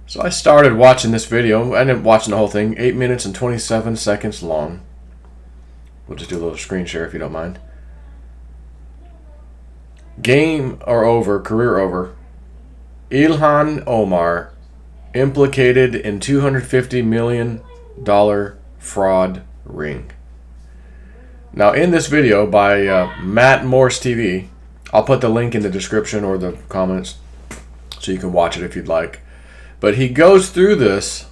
So I started watching this video. I ended up watching the whole thing. 8 minutes and 27 seconds long. We'll just do a little screen share if you don't mind. Game or over, career over. Illhan Omar implicated in $250 million fraud ring. Now in this video by Matt Morse TV, I'll put the link in the description or the comments so you can watch it if you'd like. But he goes through this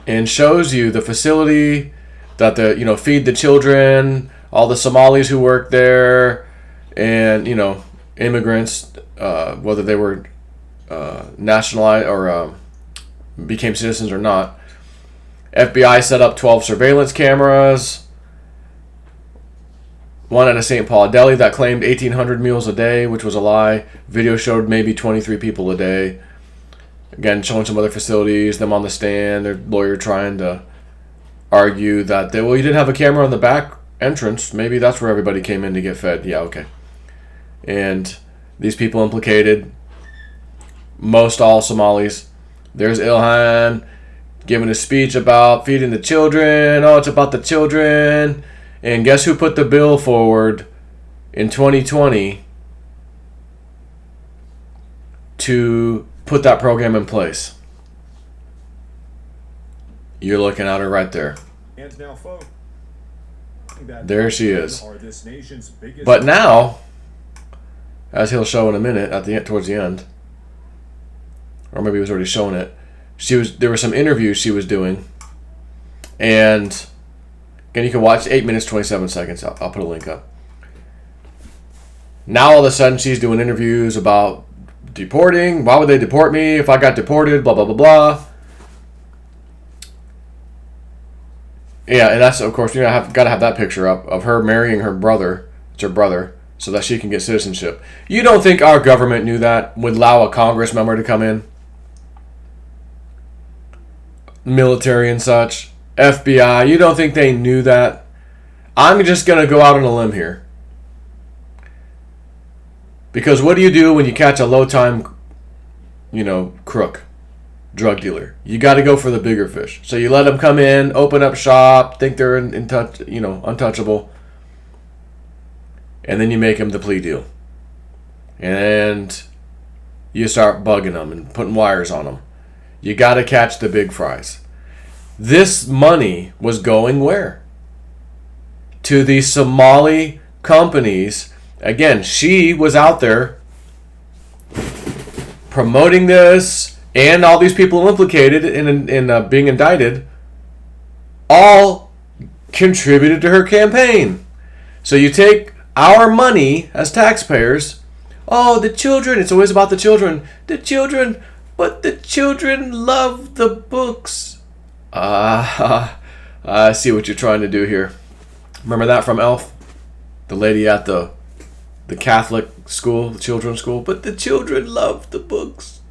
and shows you the facility that the feed the children, all the Somalis who work there, and immigrants, whether they were nationalized or became citizens or not. FBI set up 12 surveillance cameras. One at a St. Paul deli that claimed 1,800 meals a day, which was a lie. Video showed maybe 23 people a day. Again, showing some other facilities, them on the stand, their lawyer trying to argue that you didn't have a camera on the back entrance. Maybe that's where everybody came in to get fed. Yeah, okay. And these people implicated, most all Somalis. There's Ilhan giving a speech about feeding the children. Oh, it's about the children. And guess who put the bill forward in 2020 to put that program in place? You're looking at her right there. And now, folks, there she is. But now, as he'll show in a minute, towards the end, or maybe he was already showing it, there were some interviews she was doing, and again, you can watch 8 minutes 27 seconds. I'll put a link up. Now all of a sudden she's doing interviews about deporting. Why would they deport me if I got deported? Blah blah blah blah. Yeah, and that's, of course, gotta have that picture up of her marrying her brother. It's her brother, so that she can get citizenship. You don't think our government knew that? Would allow a Congress member to come in? Military and such. FBI, you don't think they knew that? I'm just going to go out on a limb here. Because what do you do when you catch a low-time, crook, drug dealer? You got to go for the bigger fish. So you let them come in, open up shop, think they're in touch, untouchable. And then you make them the plea deal. And you start bugging them and putting wires on them. You got to catch the big fries. This money was going where? To the Somali companies. Again, she was out there promoting this, and all these people implicated in being indicted all contributed to her campaign. So you take our money as taxpayers. Oh, the children. It's always about the children. The children. But the children love the books. I see what you're trying to do here. Remember that from Elf? The lady at the Catholic school, the children's school. But the children love the books.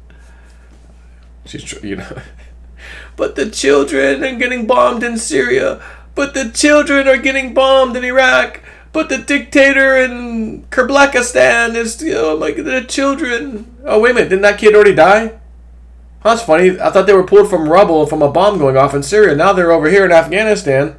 But the children are getting bombed in Syria. But the children are getting bombed in Iraq. But the dictator in Kyrgyzstan is, the children. Oh, wait a minute. Didn't that kid already die? That's funny. I thought they were pulled from rubble from a bomb going off in Syria. Now they're over here in Afghanistan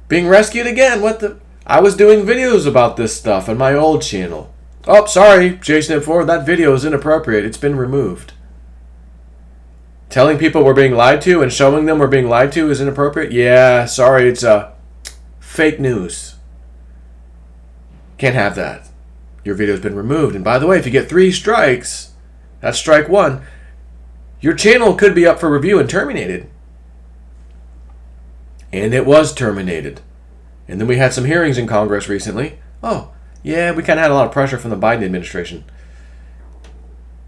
being rescued again. What the? I was doing videos about this stuff on my old channel. Oh, sorry, JSnip4. That video is inappropriate. It's been removed. Telling people we're being lied to and showing them we're being lied to is inappropriate? Yeah, sorry. It's fake news. Can't have that. Your video's been removed. And by the way, if you get 3 strikes... That's strike 1. Your channel could be up for review and terminated. And it was terminated. And then we had some hearings in Congress recently. Oh, yeah, we kind of had a lot of pressure from the Biden administration.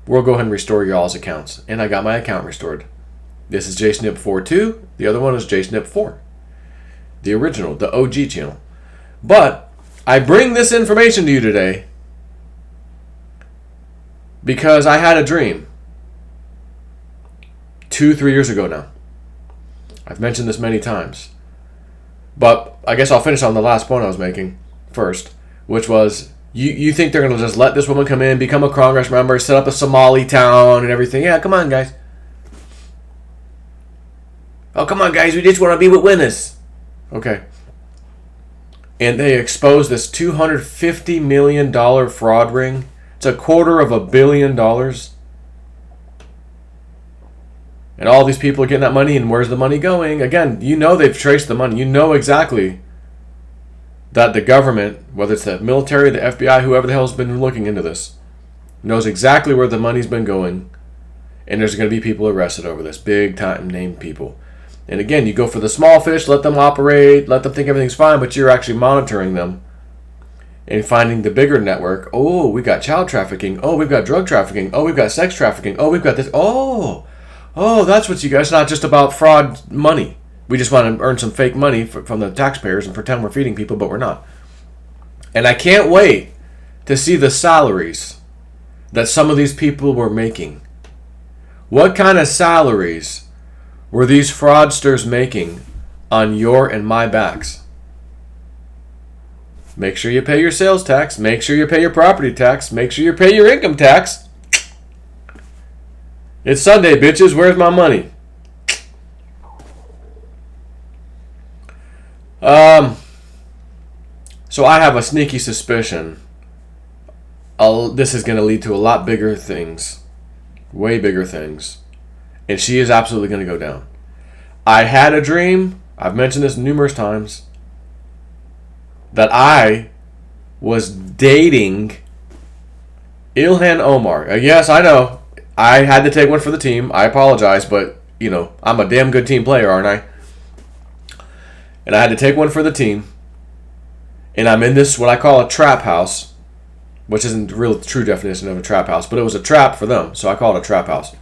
We'll go ahead and restore your all's accounts. And I got my account restored. This is JSnip42. The other one is JSnip4. The original, the OG channel. But I bring this information to you today because I had a dream 2-3 years ago now. I've mentioned this many times. But I guess I'll finish on the last point I was making first, which was You think they're going to just let this woman come in, become a Congress member, set up a Somali town and everything? Yeah, come on, guys. Oh, come on, guys. We just want to be with winners. Okay. And they exposed this $250 million fraud ring. It's $250 million. And all these people are getting that money, and where's the money going? Again, you know they've traced the money. You know exactly that the government, whether it's the military, the FBI, whoever the hell has been looking into this, knows exactly where the money's been going, and there's going to be people arrested over this, big time named people. And again, you go for the small fish, let them operate, let them think everything's fine, but you're actually monitoring them and finding the bigger network. Oh, we got child trafficking. Oh, we've got drug trafficking. Oh, we've got sex trafficking. Oh, we've got this. Oh, that's what you guys. It's not just about fraud money. We just want to earn some fake money from the taxpayers and pretend we're feeding people, but we're not. And I can't wait to see the salaries that some of these people were making. What kind of salaries were these fraudsters making on your and my backs? Make sure you pay your sales tax. Make sure you pay your property tax. Make sure you pay your income tax. It's Sunday, bitches. Where's my money? So I have a sneaky suspicion this is going to lead to a lot bigger things. Way bigger things. And she is absolutely going to go down. I had a dream, I've mentioned this numerous times, that I was dating Illhan Omar. Yes, I know. I had to take one for the team. I apologize, but, I'm a damn good team player, aren't I? And I had to take one for the team. And I'm in this, what I call a trap house, which isn't the real true definition of a trap house, but it was a trap for them, so I call it a trap house.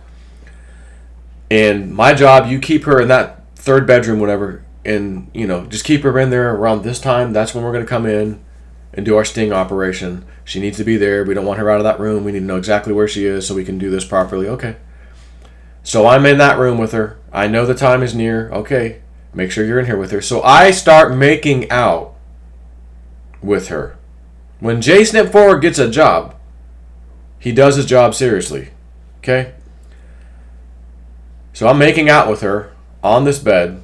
And my job, you keep her in that third bedroom, whatever, and, just keep her in there around this time. That's when we're going to come in and do our sting operation. She needs to be there. We don't want her out of that room. We need to know exactly where she is so we can do this properly. Okay. So I'm in that room with her. I know the time is near. Okay. Make sure you're in here with her. So I start making out with her. When J Snip Forward gets a job, he does his job seriously. Okay? So I'm making out with her on this bed,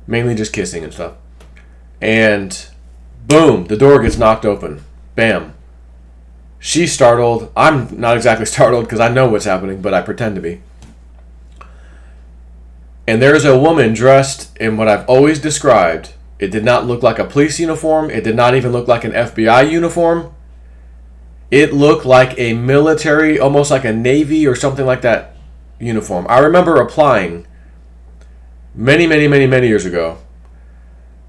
mainly just kissing and stuff. And boom, the door gets knocked open. Bam. She's startled. I'm not exactly startled because I know what's happening, but I pretend to be. And there's a woman dressed in what I've always described. It did not look like a police uniform. It did not even look like an FBI uniform. It looked like a military, almost like a Navy or something like that uniform. I remember applying many years ago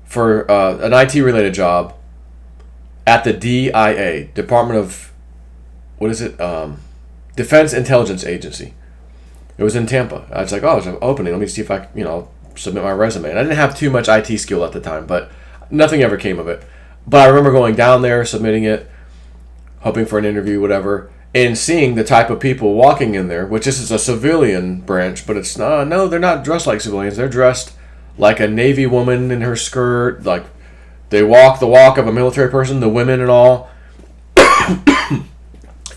for an IT-related job at the DIA, Department of, Defense Intelligence Agency. It was in Tampa. I was like, oh, it's an opening. Let me see if I, submit my resume. And I didn't have too much IT skill at the time, but nothing ever came of it. But I remember going down there, submitting it, hoping for an interview, whatever, and seeing the type of people walking in there, which this is a civilian branch, but it's not, no, they're not dressed like civilians. They're dressed like a Navy woman in her skirt, like they walk the walk of a military person, the women and all. I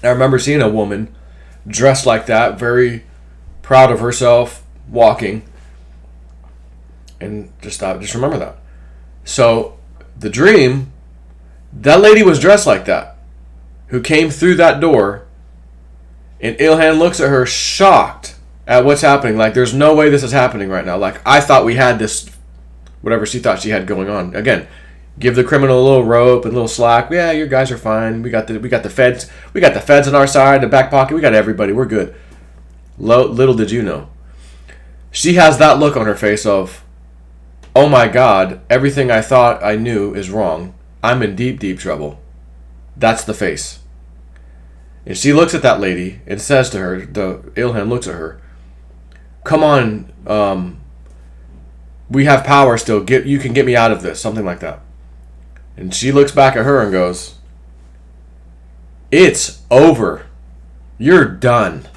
remember seeing a woman dressed like that, very proud of herself, walking. And just remember that. So, the dream, that lady was dressed like that, who came through that door, and Ilhan looks at her shocked at what's happening. Like, there's no way this is happening right now. Like, I thought we had this, whatever she thought she had going on. Again, give the criminal a little rope and a little slack. Yeah, your guys are fine. We got the feds. We got the feds on our side, the back pocket. We got everybody. We're good. Little did you know. She has that look on her face of, oh my God, everything I thought I knew is wrong. I'm in deep trouble. That's the face. And she looks at that lady and says to her, Ilhan looks at her, come on, we have power still. You can get me out of this. Something like that. And she looks back at her and goes, it's over. You're done.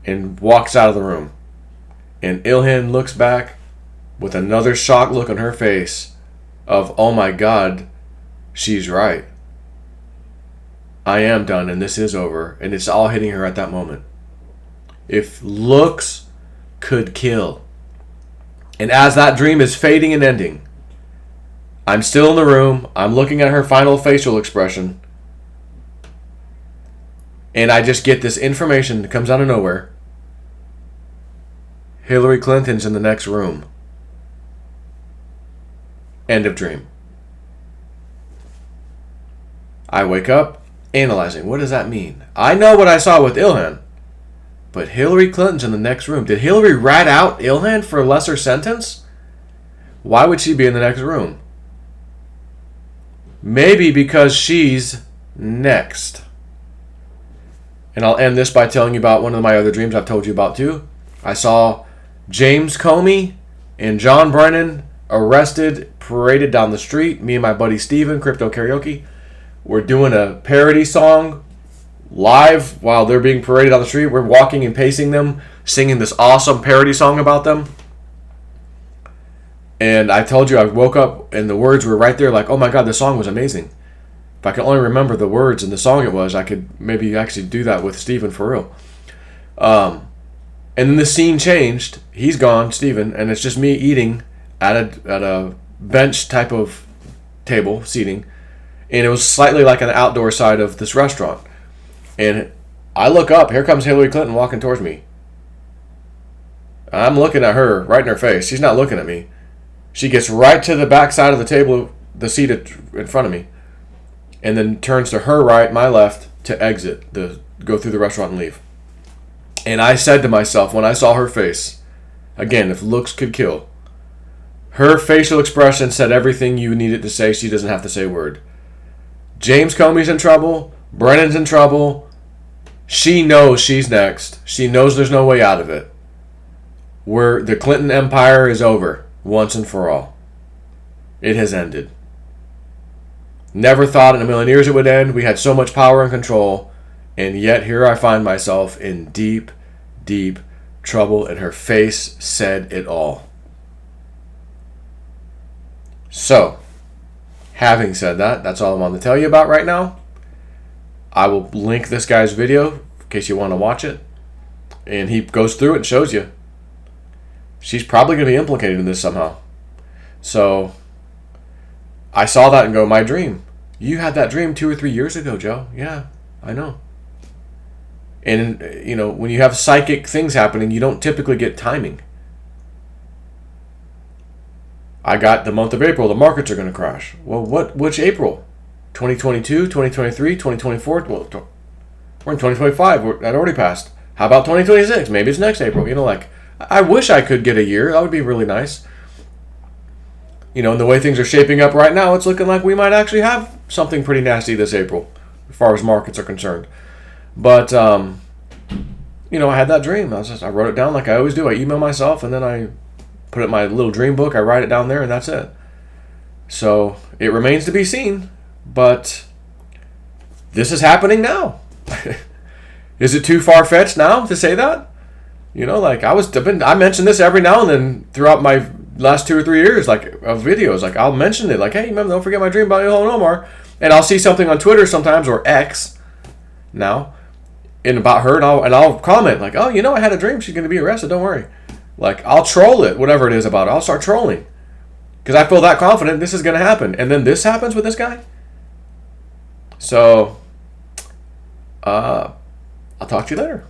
And walks out of the room. And Ilhan looks back with another shocked look on her face of, oh my God, she's right. I am done and this is over. And it's all hitting her at that moment. If looks could kill. And as that dream is fading and ending, I'm still in the room. I'm looking at her final facial expression. And I just get this information that comes out of nowhere. Hillary Clinton's in the next room. End of dream. I wake up analyzing. What does that mean? I know what I saw with Ilhan. But Hillary Clinton's in the next room. Did Hillary rat out Ilhan for a lesser sentence? Why would she be in the next room? Maybe because she's next. And I'll end this by telling you about one of my other dreams I've told you about too. I saw James Comey and John Brennan arrested, paraded down the street. Me and my buddy Steven, Crypto Karaoke, were doing a parody song live while they're being paraded down the street. We're walking and pacing them, singing this awesome parody song about them. And I told you I woke up and the words were right there like, oh my God, the song was amazing. If I could only remember the words and the song it was, I could maybe actually do that with Steven for real. And then the scene changed. He's gone, Steven, and it's just me eating at a bench type of table, seating. And it was slightly like an outdoor side of this restaurant. And I look up, here comes Hillary Clinton walking towards me. I'm looking at her right in her face. She's not looking at me. She gets right to the back side of the table, the seat in front of me, and then turns to her right, my left, to exit, go through the restaurant and leave. And I said to myself, when I saw her face, again, if looks could kill, her facial expression said everything you needed to say. She doesn't have to say a word. James Comey's in trouble. Brennan's in trouble. She knows she's next. She knows there's no way out of it. The Clinton empire is over once and for all. It has ended. Never thought in a million years it would end. We had so much power and control. And yet here I find myself in deep, deep trouble. And her face said it all. So, having said that, that's all I want to tell you about right now. I will link this guy's video in case you want to watch it. And he goes through it and shows you. She's probably going to be implicated in this somehow. So, I saw that and go, my dream. You had that dream 2 or 3 years ago, Joe. Yeah, I know. And, when you have psychic things happening, you don't typically get timing. I got the month of April, the markets are going to crash. Well, which April? 2022, 2023, 2024? Well, we're in 2025. That already passed. How about 2026? Maybe it's next April. I wish I could get a year. That would be really nice. And the way things are shaping up right now, it's looking like we might actually have something pretty nasty this April, as far as markets are concerned. But, I had that dream. I wrote it down like I always do. I email myself, and then I put it in my little dream book. I write it down there, and that's it. So, it remains to be seen. But this is happening now. Is it too far-fetched now to say that? I mentioned this every now and then throughout my last 2 or 3 years, of videos. I'll mention it, hey, remember, don't forget my dream about Illhan Omar. And I'll see something on Twitter sometimes, or X now, and about her, and I'll comment, oh, I had a dream she's going to be arrested, don't worry. I'll troll it, whatever it is about it. I'll start trolling. Because I feel that confident this is going to happen. And then this happens with this guy. So, I'll talk to you later.